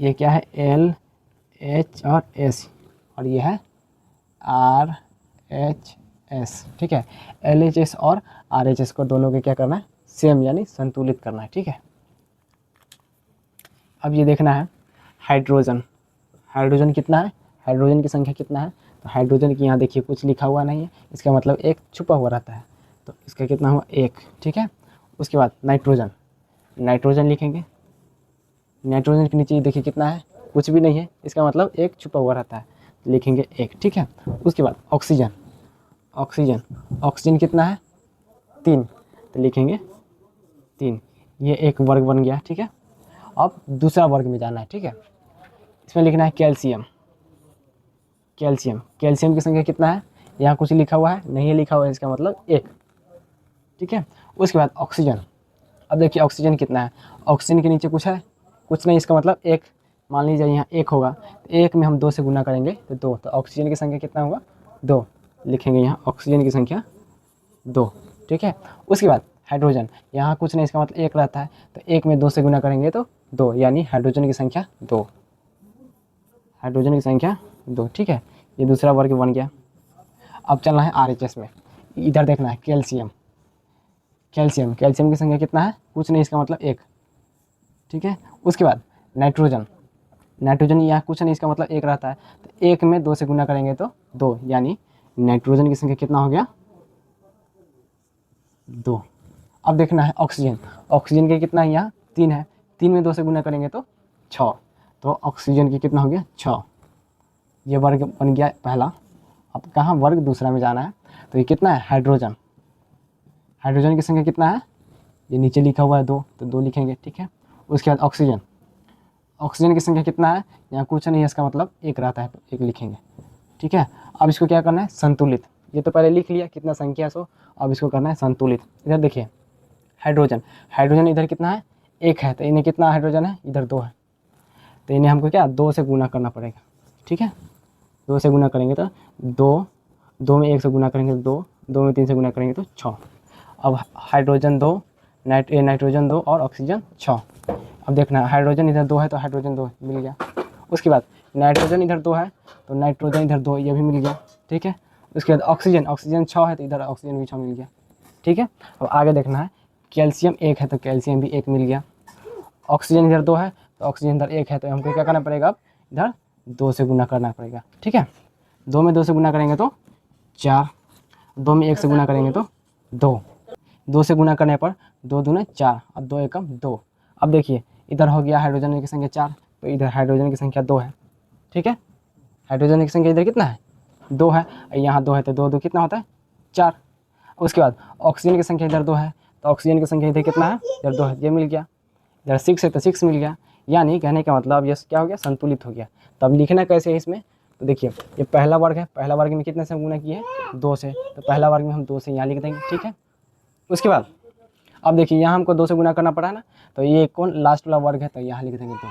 ये क्या है, L H और S, और ये है R H S, ठीक है। LHS और RHS को दोनों के क्या करना है, सेम यानी संतुलित करना है, ठीक है। अब ये देखना है हाइड्रोजन, हाइड्रोजन कितना है, हाइड्रोजन की संख्या कितना है। तो हाइड्रोजन की यहाँ देखिए कुछ लिखा हुआ नहीं है, इसका मतलब एक छुपा हुआ रहता है, तो इसका कितना हुआ, एक, ठीक है। उसके बाद नाइट्रोजन, नाइट्रोजन लिखेंगे, नाइट्रोजन के नीचे देखिए कितना है, कुछ भी नहीं है, इसका मतलब एक छुपा हुआ रहता है, लिखेंगे एक, ठीक है। उसके बाद ऑक्सीजन, ऑक्सीजन, ऑक्सीजन कितना है, 3, तो लिखेंगे 3, ये एक वर्ग बन गया, ठीक है। अब दूसरा वर्ग में जाना है, ठीक है। इसमें लिखना है कैल्शियम, कैल्शियम, कैल्शियम की संख्या कितना है, यहाँ कुछ लिखा हुआ है, नहीं लिखा हुआ है, इसका मतलब एक, ठीक है। उसके बाद ऑक्सीजन, अब देखिए ऑक्सीजन कितना है, ऑक्सीजन के नीचे कुछ है, कुछ नहीं, इसका मतलब एक, मान लीजिए यहाँ एक होगा, तो एक में हम 2 से गुना करेंगे तो 2, तो ऑक्सीजन की संख्या कितना होगा, 2, लिखेंगे यहाँ ऑक्सीजन की संख्या 2, ठीक है। उसके बाद हाइड्रोजन, यहाँ कुछ नहीं, इसका मतलब एक रहता है, तो एक में 2 से गुना करेंगे तो 2, यानी हाइड्रोजन की संख्या 2, हाइड्रोजन की संख्या 2, ठीक है। ये दूसरा वर्ग बन गया। अब चलना है RHS में, इधर देखना है कैल्शियम, कैल्शियम, कैल्शियम की संख्या कितना है, कुछ नहीं, इसका मतलब एक, ठीक है। उसके बाद नाइट्रोजन, नाइट्रोजन यहाँ कुछ नहीं, इसका मतलब एक रहता है, तो एक में 2 से गुना करेंगे तो 2, यानी नाइट्रोजन की संख्या कितना हो गया, 2। अब देखना है ऑक्सीजन, ऑक्सीजन के कितना है, यहाँ 3 है, 3 में 2 से गुना करेंगे तो 6, तो ऑक्सीजन की कितना हो गया, 6, ये वर्ग बन गया पहला। अब कहाँ वर्ग दूसरा में जाना है, तो ये कितना है, हाइड्रोजन, हाइड्रोजन की संख्या कितना है, ये नीचे लिखा हुआ है 2, तो 2 लिखेंगे, ठीक है। उसके बाद ऑक्सीजन, ऑक्सीजन की संख्या कितना है, यहाँ कुछ नहीं है, इसका मतलब एक रहता है, तो एक लिखेंगे, ठीक है। अब इसको क्या करना है, संतुलित, ये तो पहले लिख लिया कितना संख्या सो, अब इसको करना है संतुलित। इधर देखिए हाइड्रोजन, हाइड्रोजन इधर कितना है, एक है, तो इन्हें कितना हाइड्रोजन है, इधर 2 है, तो इन्हें हमको क्या 2 से गुना करना पड़ेगा, ठीक है। 2 से गुना करेंगे तो 2, 2 में 1 से गुना करेंगे तो 2, 2 में 3 से गुना करेंगे तो 6। अब हाइड्रोजन 2, नाइट्रोजन 2 और ऑक्सीजन 6। अब देखना हाइड्रोजन इधर 2 है तो हाइड्रोजन 2 मिल गया। उसके बाद नाइट्रोजन इधर 2 है तो नाइट्रोजन इधर 2, ये भी मिल गया, ठीक है। उसके बाद ऑक्सीजन, ऑक्सीजन 6 है तो इधर ऑक्सीजन भी 6 मिल गया, ठीक है। अब आगे देखना है कैल्शियम 1 है तो कैल्शियम भी 1 मिल गया, ऑक्सीजन इधर 2 है तो ऑक्सीजन इधर 1 है, तो हमको क्या करना पड़ेगा, अब इधर 2 से गुना करना पड़ेगा, ठीक है। 2 में 2 से गुना करेंगे तो 4, 2 में 1 से गुना करेंगे तो 2, 2 से गुना करने पर 2 दूने 4, अब 2 एकम 2। अब देखिए इधर हो गया हाइड्रोजन की संख्या 4, तो इधर हाइड्रोजन की संख्या 2 है, ठीक है। हाइड्रोजन की संख्या इधर कितना है, 2 है, यहाँ 2 है तो 2 2 कितना होता है, 4। उसके बाद ऑक्सीजन की संख्या इधर 2 है, तो ऑक्सीजन की संख्या इधर कितना है, इधर 2 है, ये मिल गया। इधर 6 है तो 6 मिल गया, यानी कहने का मतलब ये क्या हो गया, संतुलित हो गया। तब लिखना कैसे है इसमें, तो देखिए ये पहला वर्ग है, पहला वर्ग में कितने से गुना किए हैं, 2 से, तो पहला वर्ग में हम 2 से यहाँ लिख देंगे, ठीक है। उसके बाद अब देखिए यहाँ हमको 2 से गुना करना पड़ा है ना, तो ये कौन लास्ट वाला वर्ग है, तो यहाँ लिख देंगे 2,